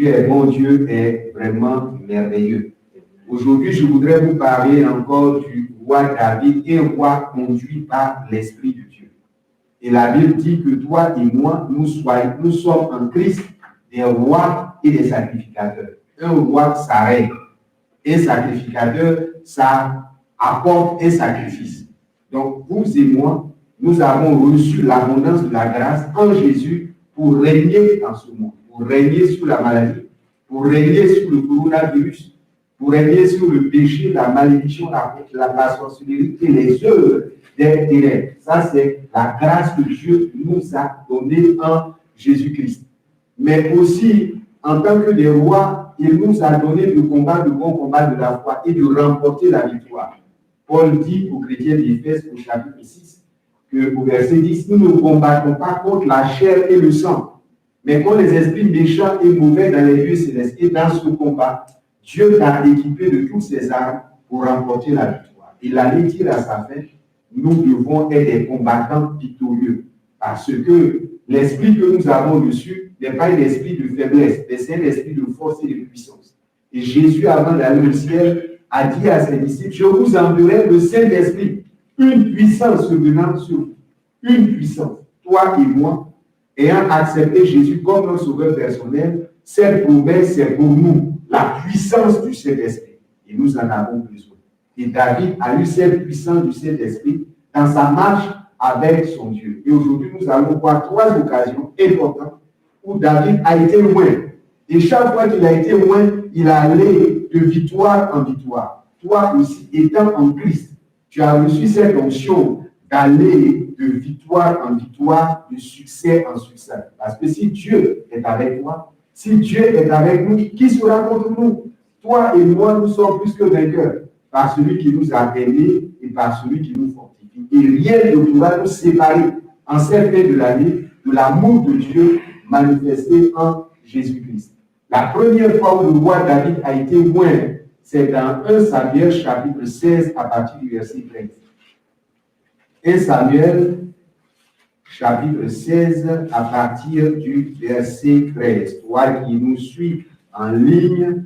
Dieu est bon, Dieu est vraiment merveilleux. Aujourd'hui, je voudrais vous parler encore du roi David, un roi conduit par l'Esprit de Dieu. Et la Bible dit que toi et moi, nous sommes en Christ des rois et des sacrificateurs. Un roi, ça règne. Un sacrificateur, ça apporte un sacrifice. Donc, vous et moi, nous avons reçu l'abondance de la grâce en Jésus pour régner dans ce monde, pour régner sur la maladie, pour régner sur le coronavirus, pour régner sur le péché, la malédiction, la sorcellerie et les œuvres des ténèbres. Ça, c'est la grâce que Dieu nous a donnée en Jésus-Christ. Mais aussi, en tant que des rois, il nous a donné de combattre le bon combat de la foi et de remporter la victoire. Paul dit aux chrétiens d'Éphèse au chapitre 6, au verset 10, nous ne combattons pas contre la chair et le sang, mais contre les esprits méchants et mauvais dans les lieux célestes. Et dans ce combat, Dieu t'a équipé de toutes ses armes pour remporter la victoire. Il allait dire à sa fin, nous devons être des combattants victorieux, parce que l'esprit que nous avons reçu n'est pas un esprit de faiblesse, mais c'est un esprit de force et de puissance. Et Jésus, avant d'aller au ciel, a dit à ses disciples, je vous enverrai le Saint-Esprit, une puissance venant sur vous, une puissance. Toi et moi, ayant accepté Jésus comme notre sauveur personnel, cette promesse, c'est pour nous la puissance du Saint-Esprit. Et nous en avons besoin. Et David a eu cette puissance du Saint-Esprit dans sa marche avec son Dieu. Et aujourd'hui, nous allons voir 3 occasions importantes où David a été loin. Et chaque fois qu'il a été loin, il a allé de victoire en victoire. Toi aussi, étant en Christ, tu as reçu cette onction d'aller de victoire en victoire, de succès en succès. Parce que si Dieu est avec toi, si Dieu est avec nous, qui sera contre nous? Toi et moi, nous sommes plus que vainqueurs par celui qui nous a aimés et par celui qui nous fortifie. Et rien ne pourra nous séparer en cette fin de l'année de l'amour de Dieu manifesté en Jésus-Christ. La première fois où le roi David a été loin, c'est dans 1 Samuel chapitre 16 à partir du verset 13. 1 Samuel chapitre 16 à partir du verset 13. Toi qui nous suis en ligne,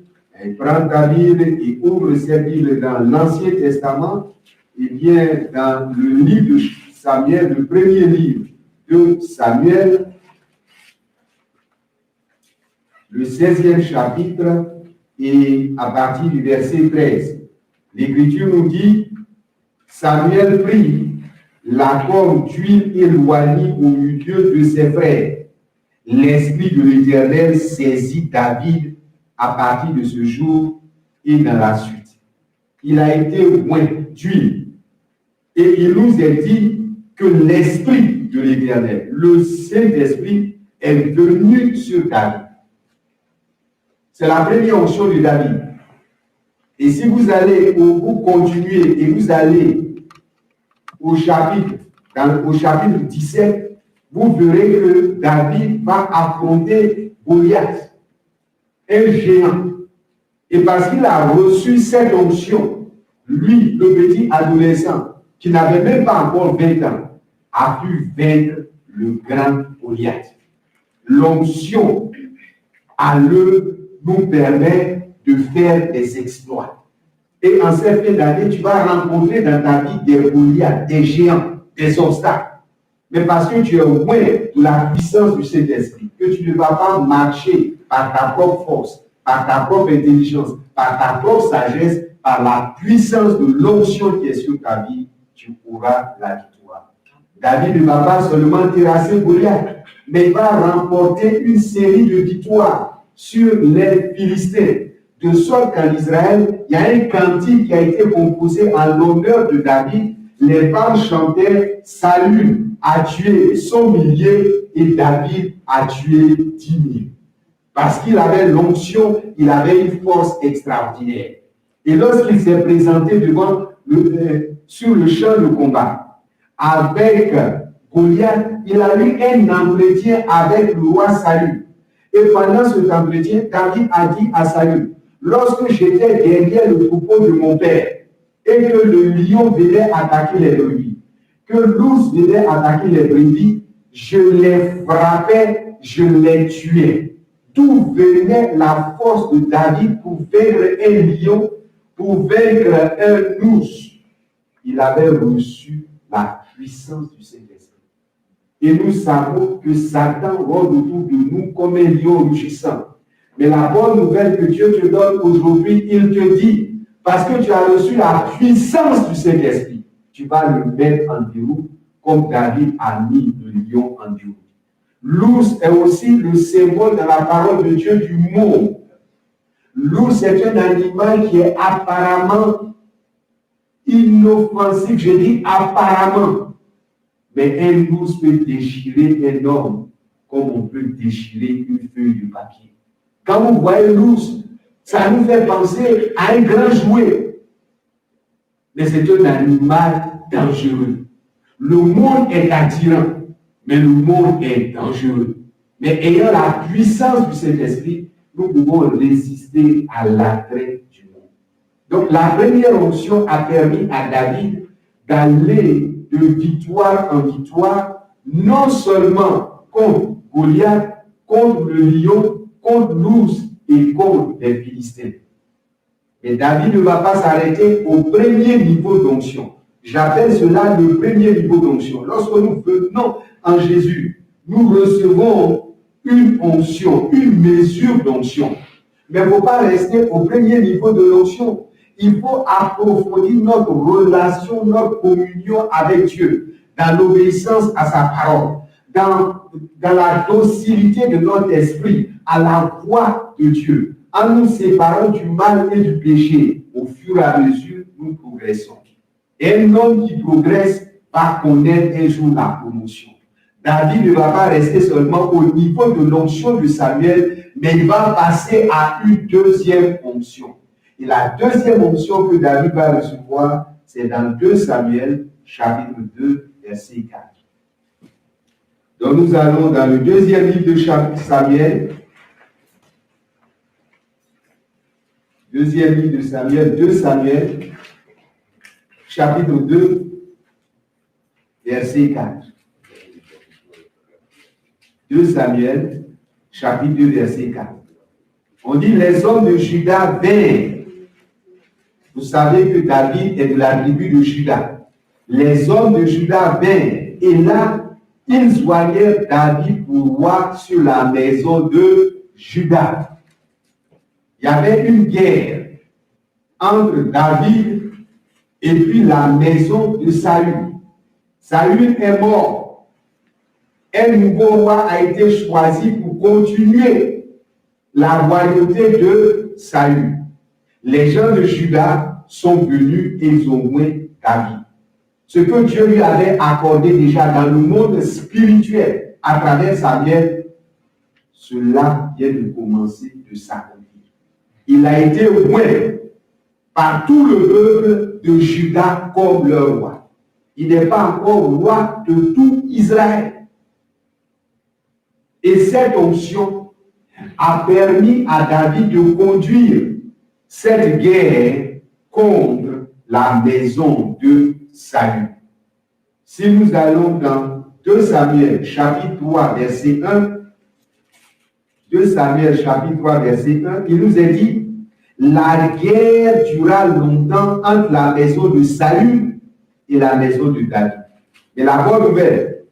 prends ta Bible et ouvre cette Bible dans l'Ancien Testament, et bien dans le livre de Samuel, le premier livre de Samuel, le 16e chapitre, et à partir du verset 13. L'Écriture nous dit, Samuel prit la corne d'huile éloignée au milieu de ses frères. L'Esprit de l'Éternel saisit David à partir de ce jour et dans la suite. Il a été loin d'huile. Et il nous a dit que l'Esprit de l'Éternel, le Saint-Esprit, est venu sur David. C'est la première onction de David. Et si vous allez, vous continuez et vous allez au chapitre 17, vous verrez que David va affronter Goliath, un géant. Et parce qu'il a reçu cette onction, lui, le petit adolescent, qui n'avait même pas encore 20 ans, a pu vaincre le grand Goliath. L'onction nous permet de faire des exploits. Et en cette fin d'année, tu vas rencontrer dans ta vie des Goliaths, des géants, des obstacles. Mais parce que tu es loin de la puissance du Saint-Esprit, que tu ne vas pas marcher par ta propre force, par ta propre intelligence, par ta propre sagesse, par la puissance de l'onction qui est sur ta vie, tu auras la victoire. David ne va pas seulement terrasser Goliath, mais il va remporter une série de victoires sur les Philistins. De sorte qu'en Israël, il y a un cantique qui a été composé en l'honneur de David. Les femmes chantaient « Saül a tué 100 milliers et David a tué 10 000 ». Parce qu'il avait l'onction, il avait une force extraordinaire. Et lorsqu'il s'est présenté sur le champ de combat avec Goliath, il a eu un entretien avec le roi Saül. Et pendant cet entretien, David a dit à Saül, lorsque j'étais derrière le troupeau de mon père, et que le lion venait attaquer les brebis, que l'ours venait attaquer les brebis, je les frappais, je les tuais. d'où venait la force de David pour vaincre un lion, pour vaincre un ours. Il avait reçu la puissance du Saint-Esprit. Et nous savons que Satan rôde autour de nous comme un lion rugissant. Mais la bonne nouvelle que Dieu te donne aujourd'hui, il te dit, parce que tu as reçu la puissance du Saint-Esprit, tu vas le mettre en déroute comme David a mis le lion en déroute. L'ours est aussi le symbole de la parole de Dieu du monde. L'ours est un animal qui est apparemment inoffensif, je dis apparemment. Mais un ours peut déchirer un homme comme on peut déchirer une feuille de papier. Quand vous voyez l'ours, ça nous fait penser à un grand jouet. Mais c'est un animal dangereux. Le monde est attirant, mais le monde est dangereux. Mais ayant la puissance du Saint-Esprit, nous pouvons résister à l'attrait du monde. Donc la première onction a permis à David d'aller de victoire en victoire, non seulement contre Goliath, contre le lion, contre l'ours et contre les Philistins. Mais David ne va pas s'arrêter au premier niveau d'onction. J'appelle cela le premier niveau d'onction. Lorsque nous venons en Jésus, nous recevons une onction, une mesure d'onction. Mais il ne faut pas rester au premier niveau de l'onction. Il faut approfondir notre relation, notre communion avec Dieu, dans l'obéissance à sa parole, dans la docilité de notre esprit, à la voix de Dieu, en nous séparant du mal et du péché. Au fur et à mesure, nous progressons. Et un homme qui progresse va connaître un jour la promotion. David ne va pas rester seulement au niveau de l'onction de Samuel, mais il va passer à une deuxième onction. Et la deuxième onction que David va recevoir, c'est dans 2 Samuel, chapitre 2, verset 4. Donc nous allons dans le deuxième livre de Samuel, deuxième livre de Samuel, 2 Samuel, chapitre 2, verset 4. 2 Samuel, chapitre 2, verset 4. On dit, les hommes de Juda vinrent. Vous savez que David est de la tribu de Juda. Les hommes de Juda vinrent. Et là, ils voyaient David pour roi sur la maison de Juda. Il y avait une guerre entre David et puis la maison de Saül. Saül est mort. Un nouveau roi a été choisi pour continuer la royauté de Saül. Les gens de Juda sont venus et ils ont loué David. Ce que Dieu lui avait accordé déjà dans le monde spirituel à travers Samuel, cela vient de commencer de s'accomplir. Il a été loué par tout le peuple de Juda comme leur roi. Il n'est pas encore roi de tout Israël. Et cette onction a permis à David de conduire cette guerre contre la maison de Saül. Si nous allons dans 2 Samuel chapitre 3 verset 1, 2 Samuel chapitre 3 verset 1, il nous est dit, la guerre dura longtemps entre la maison de Saül et la maison de David. Mais la bonne nouvelle,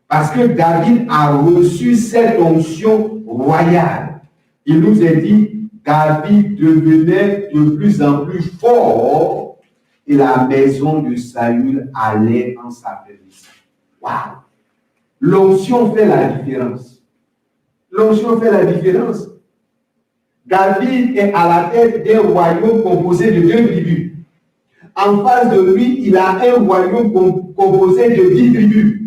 parce que David a reçu cette onction royale, il nous est dit, David devenait de plus en plus fort et la maison de Saül allait en s'affaiblissant. Waouh! L'onction fait la différence. L'onction fait la différence. David est à la tête d'un royaume composé de 2 tribus. En face de lui, il a un royaume composé de 10 tribus.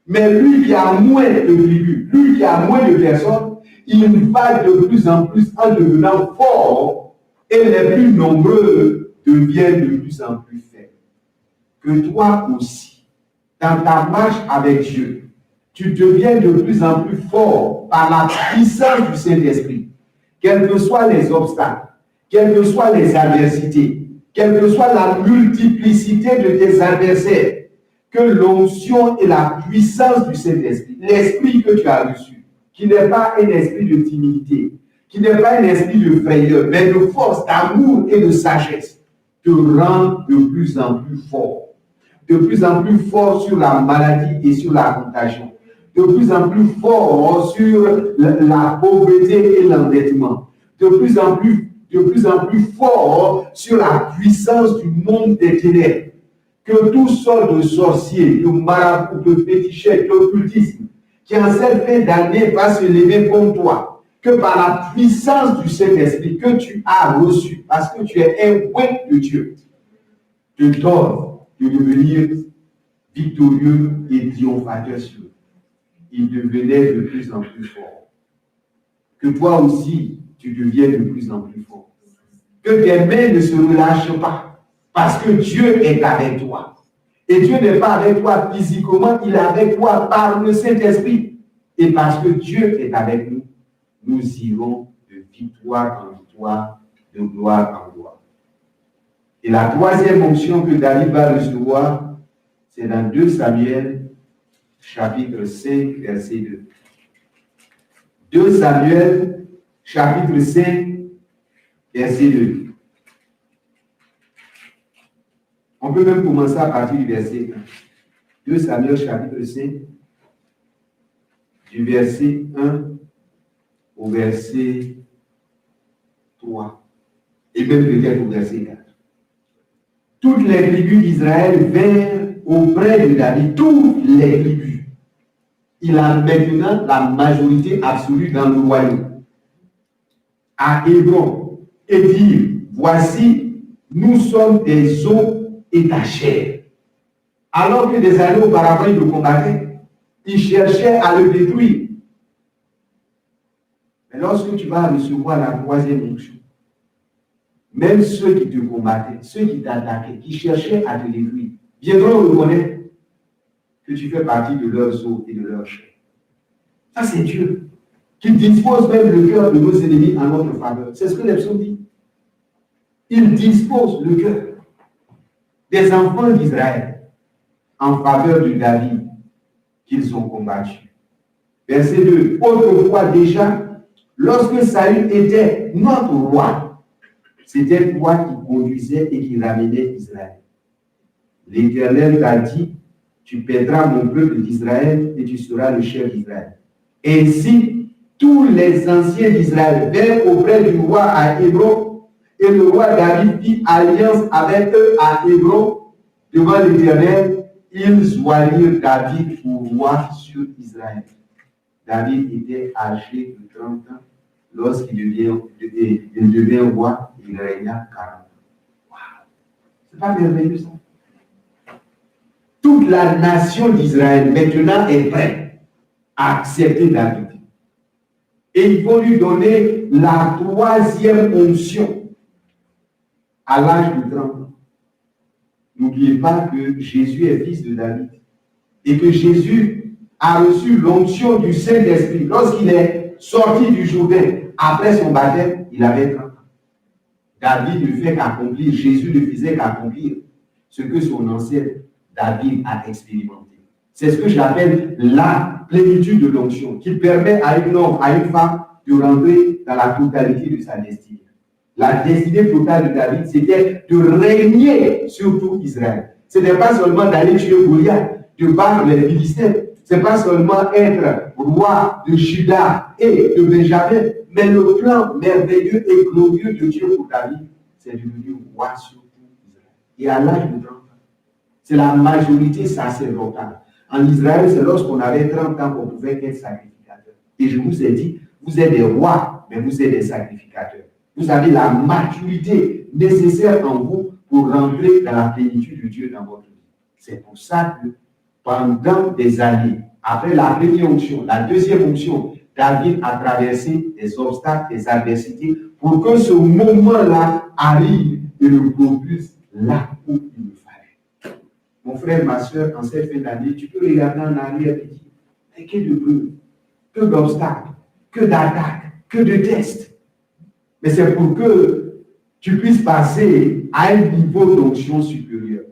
Mais lui qui a moins de tribus, lui qui a moins de personnes, il va de plus en plus en devenant fort et les plus nombreux deviennent de plus en plus faibles. Que toi aussi, dans ta marche avec Dieu, tu deviens de plus en plus fort par la puissance du Saint-Esprit. Quels que soient les obstacles, quelles que soient les adversités, quelle que soit la multiplicité de tes adversaires, que l'onction et la puissance du Saint-Esprit, l'Esprit que tu as reçu, qui n'est pas un esprit de timidité, qui n'est pas un esprit de frayeur, mais de force, d'amour et de sagesse, te rend de plus en plus fort. De plus en plus fort sur la maladie et sur la contagion. De plus en plus fort sur la pauvreté et l'endettement. De plus en plus fort sur la puissance du monde des ténèbres. Que toutes sortes de sorciers, de marabouts, de féticheurs, d'occultisme, qui en cette fin d'année va se lever contre toi, que par la puissance du Saint-Esprit que tu as reçu, parce que tu es un oint de Dieu, te donne de devenir victorieux et triomphateur sur eux. Il devenait de plus en plus fort. Que toi aussi, tu deviennes de plus en plus fort. Que tes mains ne se relâchent pas, parce que Dieu est avec toi. Et Dieu n'est pas avec toi physiquement, il est avec toi par le Saint-Esprit. Et parce que Dieu est avec nous, nous irons de victoire en victoire, de gloire en gloire. Et la troisième onction que David va recevoir, c'est dans 2 Samuel, chapitre 5, verset 2. 2 Samuel, chapitre 5, verset 2. On peut même commencer à partir du verset 1. 2 Samuel, chapitre 5, du verset 1 au verset 3. Et même peut-être au verset 4. Toutes les tribus d'Israël vinrent auprès de David, toutes les tribus. Il a maintenant la majorité absolue dans le royaume. À Hébron, et dire, voici, nous sommes des os et ta chair. Alors que des années auparavant, il le combattait, il cherchait à le détruire. Mais lorsque tu vas recevoir la troisième onction, même ceux qui te combattaient, ceux qui t'attaquaient, qui cherchaient à te détruire, viendront reconnaître que tu fais partie de leurs os et de leur chair. Ça, c'est Dieu qui dispose même le cœur de nos ennemis en notre faveur. C'est ce que les psaumes disent. Il dispose le cœur des enfants d'Israël en faveur de David qu'ils ont combattu. Verset 2. Autrefois déjà, lorsque Saül était notre roi, c'était toi qui conduisais et qui ramenais Israël. L'Éternel t'a dit, tu perdras mon peuple d'Israël et tu seras le chef d'Israël. Ainsi, tous les anciens d'Israël vinrent auprès du roi à Hébron, et le roi David fit alliance avec eux à Hébron devant l'Éternel. Ils choisirent David pour roi sur Israël. David était âgé de 30 ans lorsqu'il devient roi. Il régna 40 ans. Wow. C'est pas merveilleux ça? Toute la nation d'Israël maintenant est prête à accepter David. Et ils vont lui donner la troisième onction à l'âge de 30 ans. N'oubliez pas que Jésus est fils de David et que Jésus a reçu l'onction du Saint-Esprit lorsqu'il est sorti du Jourdain après son baptême, il avait 30 ans. David ne fait qu'accomplir, Jésus ne faisait qu'accomplir ce que son ancêtre David a expérimenté. C'est ce que j'appelle la plénitude de l'onction, qui permet à un homme, à une femme, de rentrer dans la totalité de sa destinée. La destinée totale de David, c'était de régner sur tout Israël. Ce n'est pas seulement d'aller tuer Goliath, de battre les Philistins. Ce n'est pas seulement être roi de Juda et de Benjamin, mais le plan merveilleux et glorieux de Dieu pour David, c'est de devenir roi sur tout Israël. Et à l'âge de 30 ans, c'est la majorité sacerdotale. En Israël, c'est lorsqu'on avait 30 ans qu'on pouvait être sacrificateur. Et je vous ai dit, vous êtes des rois, mais vous êtes des sacrificateurs. Vous avez la maturité nécessaire en vous pour rentrer dans la plénitude de Dieu dans votre vie. C'est pour ça que pendant des années, après la première onction, la deuxième onction, David a traversé des obstacles, des adversités, pour que ce moment-là arrive et le propulse là où il le fallait. Mon frère, ma soeur, en cette fin d'année, tu peux regarder en arrière et dire, mais que de preuves, que d'obstacles, que d'attaques, que de tests. Mais c'est pour que tu puisses passer à un niveau d'onction supérieur.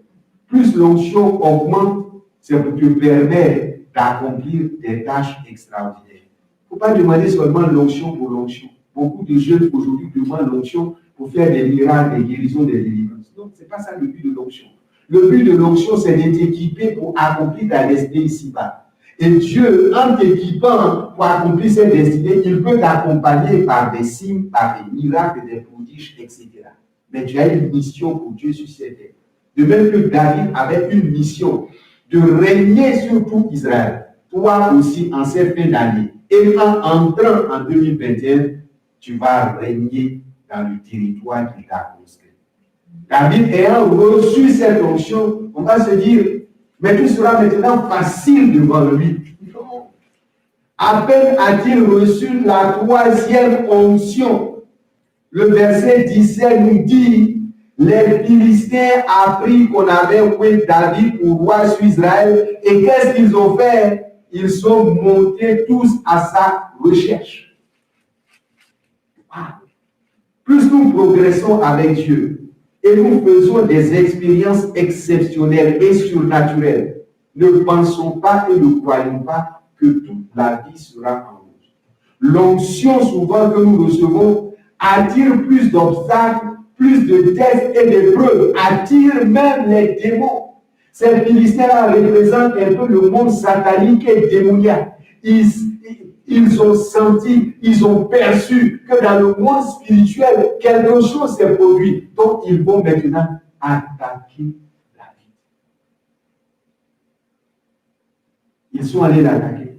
Plus l'onction augmente, c'est pour te permettre d'accomplir des tâches extraordinaires. ne faut pas demander seulement l'onction pour l'onction. Beaucoup de jeunes aujourd'hui demandent l'onction pour faire des miracles, des guérisons, des délivrances. Donc, ce n'est pas ça le but de l'onction. Le but de l'onction, c'est d'être équipé pour accomplir ta destinée ici-bas. Et Dieu, en t'équipant pour accomplir cette destinée, il peut t'accompagner par des signes, par des miracles, des prodiges, etc. Mais tu as une mission pour Dieu sur cette terre. De même que David avait une mission de régner sur tout Israël. Toi aussi, en cette fin d'année, et en entrant en 2021, tu vas régner dans le territoire qu'il t'a consacré. David ayant reçu cette onction, on va se dire, mais tout sera maintenant facile devant lui. À peine a-t-il reçu la troisième onction. Le verset 17 nous dit, les Philistins apprirent qu'on avait oué David pour roi sur Israël. Et qu'est-ce qu'ils ont fait? Ils sont montés tous à sa recherche. Plus nous progressons avec Dieu et nous faisons des expériences exceptionnelles et surnaturelles, ne pensons pas et ne croyons pas que toute la vie sera en rose. L'onction souvent que nous recevons attire plus d'obstacles, plus de tests et d'épreuves, attire même les démons. Ces Philistins représentent un peu le monde satanique et démoniaque. Ils ont senti, ils ont perçu que dans le monde spirituel, quelque chose s'est produit. Donc, ils vont maintenant attaquer la vie. Ils sont allés l'attaquer.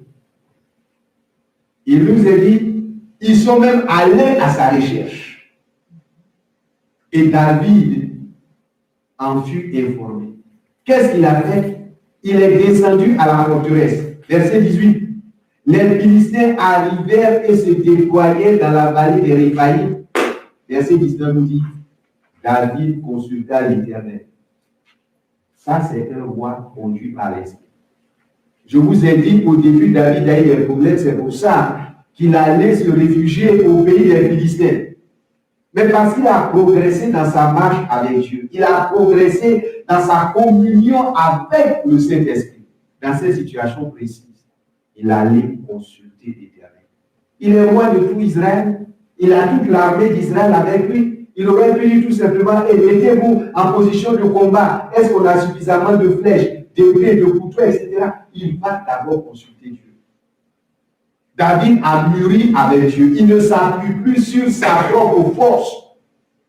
Il nous a dit, ils sont même allés à sa recherche. Et David en fut informé. Qu'est-ce qu'il a fait? Il est descendu à la forteresse. Verset 18. Les Philistins arrivèrent et se déployaient dans la vallée des Réphaïm. Verset 19 nous dit, David consulta l'Éternel. Ça, c'est un roi conduit par l'Esprit. Je vous ai dit qu'au début, David a eu des problèmes, c'est pour ça qu'il allait se réfugier au pays des Philistins. Mais parce qu'il a progressé dans sa marche avec Dieu, il a progressé dans sa communion avec le Saint-Esprit. Dans cette situation précise, il allait consulter l'Éternel. Il est roi de tout Israël, il a toute l'armée d'Israël avec lui. Il aurait pu dire tout simplement, mettez-vous en position de combat. Est-ce qu'on a suffisamment de flèches, d'épées, de couteaux, etc. Il va d'abord consulter Dieu. David a mûri avec Dieu. Il ne s'appuie plus sur sa propre force,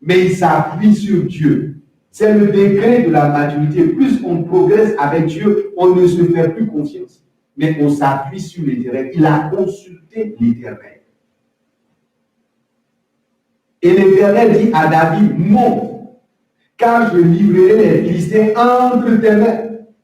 mais il s'appuie sur Dieu. C'est le degré de la maturité. Plus on progresse avec Dieu, on ne se fait plus confiance, mais on s'appuie sur l'Éternel. Il a consulté l'Éternel. Et l'Éternel dit à David, monte, car je livrerai les Philistins entre tes mains.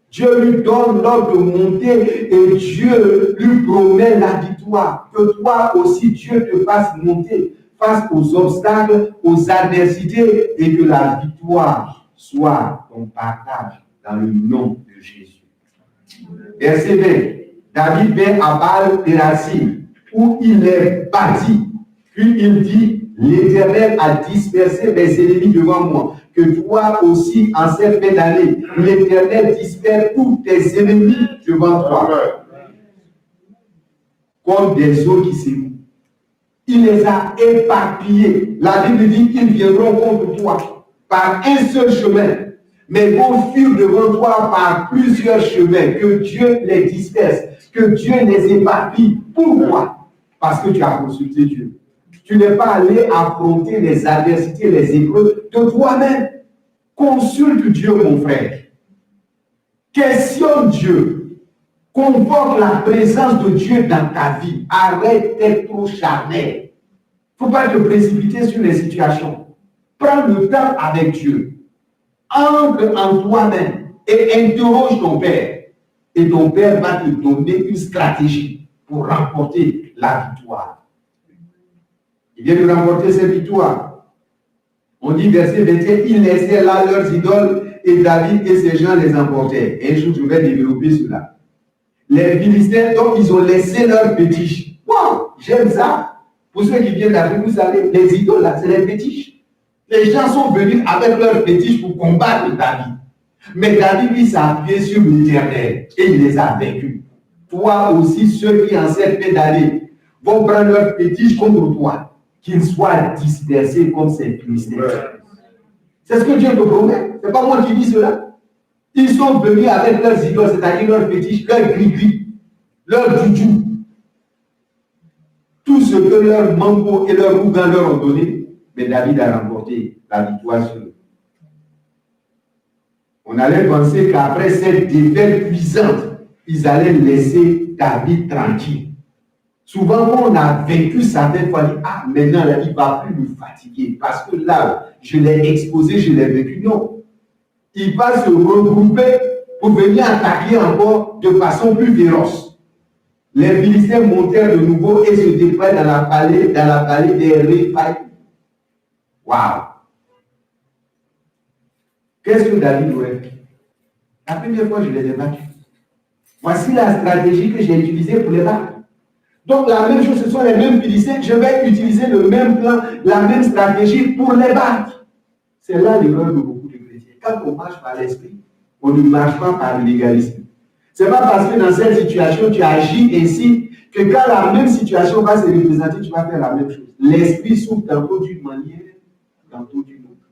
Dieu lui donne l'ordre de monter et Dieu lui promet la victoire. Que toi aussi Dieu te fasse monter face aux obstacles, aux adversités et que la victoire soit ton partage dans le nom de Jésus. Verset 20. David vint à Baal-Pérazim où il est bâti. Puis il dit, l'Éternel a dispersé mes ennemis devant moi. Que toi aussi, en cette fin d'année, l'Éternel disperse tous tes ennemis devant toi. Comme des eaux qui s'écoulent. Il les a éparpillés. La Bible dit qu'ils viendront contre toi par un seul chemin, mais vont fuir devant toi par plusieurs chemins. Que Dieu les disperse, que Dieu les éparpille. Pourquoi? Parce que tu as consulté Dieu. Tu n'es pas allé affronter les adversités, les épreuves de toi-même. Consulte Dieu, mon frère. Questionne Dieu. Convoque la présence de Dieu dans ta vie. Arrête d'être trop charnel. Il ne faut pas te précipiter sur les situations. Prends le temps avec Dieu. Entre en toi-même et interroge ton Père. Et ton Père va te donner une stratégie pour remporter la victoire. Il vient de remporter cette victoire. On dit verset 21, ils laissaient là leurs idoles et David et ses gens les emportaient. Et un jour, je vais développer cela. Les Philistins, donc, ils ont laissé leurs fétiches. Wow, j'aime ça. Pour ceux qui viennent d'Afrique, vous savez, les idoles là, c'est les fétiches. Les gens sont venus avec leurs fétiches pour combattre David. Mais David, lui, s'est appuyé sur l'Éternel et il les a vaincus. Toi aussi, ceux qui en cette fin d'année, vont prendre leur fétiche contre toi, qu'ils soient dispersés comme ces Philistins. C'est ce que Dieu te promet. Ce n'est pas moi qui dis cela. Ils sont venus avec leurs idoles, c'est-à-dire leurs fétiches, leurs gris-gris, leurs joujou. Tout ce que leurs mambo et leurs mougans leur ont donné, mais David a remporté la victoire sur eux. On allait penser qu'après cette défaite puissante, ils allaient laisser David tranquille. Souvent, quand on a vaincu certaines fois, on dit, ah, maintenant, là, il ne va plus me fatiguer parce que là, je l'ai exposé, je l'ai vaincu. Non. Il va se regrouper pour venir attaquer encore de façon plus féroce. Les Philistins montèrent de nouveau et se déploient dans la vallée des Réphaïm. Waouh! Qu'est-ce que David aurait fait? La première fois, je les ai battus. Voici la stratégie que j'ai utilisée pour les battre. Donc, la même chose, ce sont les mêmes Philistins. Je vais utiliser le même plan, la même stratégie pour les battre. C'est là l'erreur de beaucoup de chrétiens. Quand on marche par l'esprit, on ne marche pas par l'égalisme. Ce n'est pas parce que dans cette situation, tu agis ainsi que quand la même situation va se représenter, tu vas faire la même chose. L'esprit s'ouvre tantôt d'une manière, tantôt d'une autre.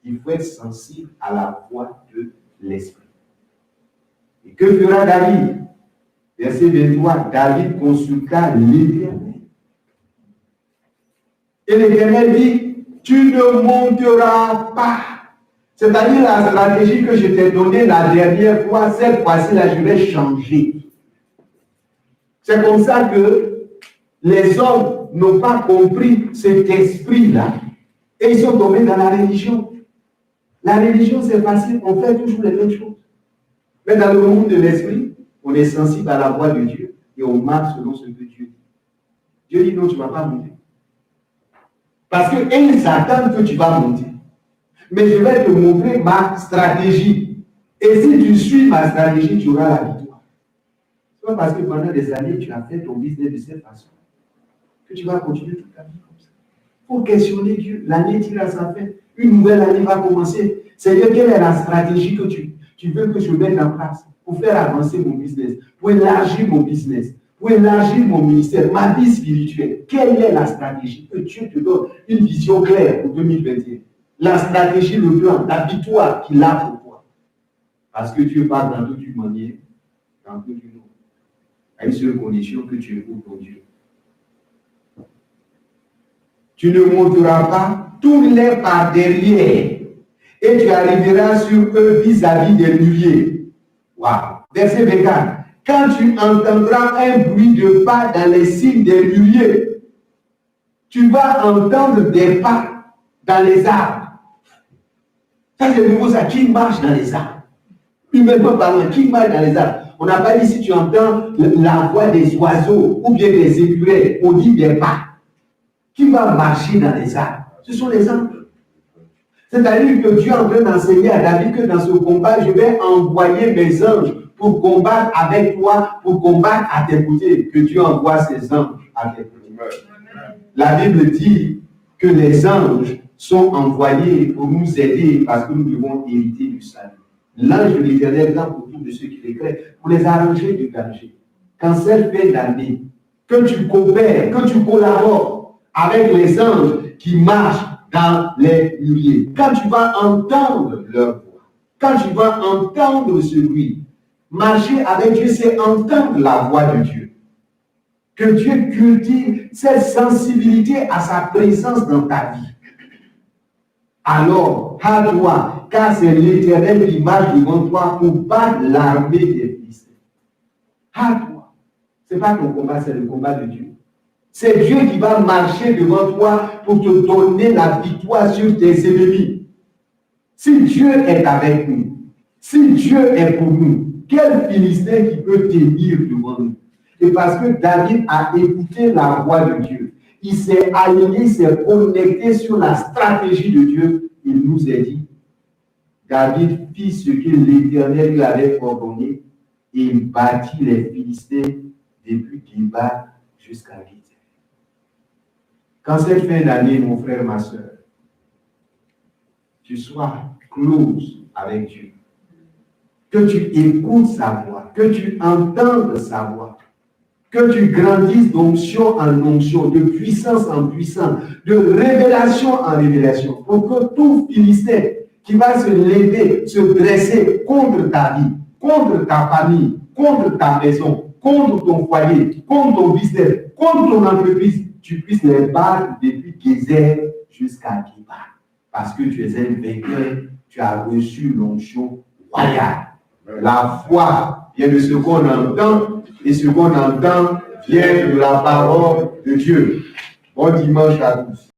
Il faut être sensible à la voix de l'esprit. Et que fera David? Verset 23, David consulta l'Éternel. Et l'Éternel dit, tu ne monteras pas. C'est-à-dire la stratégie que je t'ai donnée la dernière fois, cette fois-ci-là, je vais changer. C'est comme ça que les hommes n'ont pas compris cet esprit-là et ils sont tombés dans la religion. La religion, c'est facile, on fait toujours les mêmes choses. Mais dans le monde de l'esprit, on est sensible à la voix de Dieu et on marche selon ce que Dieu dit. Dieu dit non, tu ne vas pas monter. Parce qu'ils attendent que tu vas monter. Mais je vais te montrer ma stratégie. Et si tu suis ma stratégie, tu auras la victoire. Ce n'est pas parce que pendant des années, tu as fait ton business de cette façon que tu vas continuer toute ta vie comme ça. Il faut questionner Dieu. L'année tire à sa fin. Une nouvelle année va commencer. Seigneur, quelle est la stratégie que tu veux que je mette en place pour faire avancer mon business, pour élargir mon business, pour élargir mon ministère, ma vie spirituelle? Quelle est la stratégie que Dieu te donne? Une vision claire pour 2021. La stratégie, le plan, la victoire qu'il a pour toi. Parce que Dieu parle dans toute une manière, dans toute une autre. À une seule condition, que tu écoutes ton Dieu. Tu ne monteras pas, tourne-les par derrière et tu arriveras sur eux vis-à-vis des nuées. Waouh! Verset 24. Quand tu entendras un bruit de pas dans les cimes des nuées, tu vas entendre des pas dans les arbres. Ça, c'est nouveau, ça. Qui marche dans les arbres? Humainement parlant, qui marche dans les arbres? On n'a pas dit si tu entends la voix des oiseaux ou bien des écureuils, on dit des pas. Qui va marcher dans les arbres? Ce sont les anges. C'est-à-dire que Dieu est en train d'enseigner à David que dans ce combat, je vais envoyer mes anges pour combattre avec toi, pour combattre à tes côtés. Que Dieu envoie ses anges à tes côtés. La Bible dit que les anges sont envoyés pour nous aider parce que nous devons hériter du salut. L'ange de l'Éternel campe autour de ceux qui les craignent pour les arranger du danger. Quand cette fin d'année, que tu coopères, que tu collabores avec les anges qui marchent dans les nuées, quand tu vas entendre leur voix, quand tu vas entendre ce bruit, marcher avec Dieu, c'est entendre la voix de Dieu. Que Dieu cultive cette sensibilité à sa présence dans ta vie. Alors, à toi, car c'est l'Éternel qui marche devant toi pour battre l'armée des Philistins. À toi. Ce n'est pas ton combat, c'est le combat de Dieu. C'est Dieu qui va marcher devant toi pour te donner la victoire sur tes ennemis. Si Dieu est avec nous, si Dieu est pour nous, quel Philistin qui peut tenir devant nous? Et parce que David a écouté la voix de Dieu, il s'est aligné, il s'est connecté sur la stratégie de Dieu, il nous a dit, David fit ce que l'Éternel lui avait ordonné et il battit les Philistins depuis Giba jusqu'à Gath. Quand cette fin d'année, mon frère, ma soeur, tu sois close avec Dieu, que tu écoutes sa voix, que tu entendes sa voix, Que tu grandisses d'onction en onction, de puissance en puissance, de révélation en révélation, pour que tout Philistin qui va se lever, se dresser contre ta vie, contre ta famille, contre ta maison, contre ton foyer, contre ton business, contre ton entreprise, tu puisses les battre depuis Gézer jusqu'à Giba. Parce que tu es un vainqueur, tu as reçu l'onction royale. La foi vient de ce qu'on entend, et ce qu'on entend vient de la parole de Dieu. Bon dimanche à tous.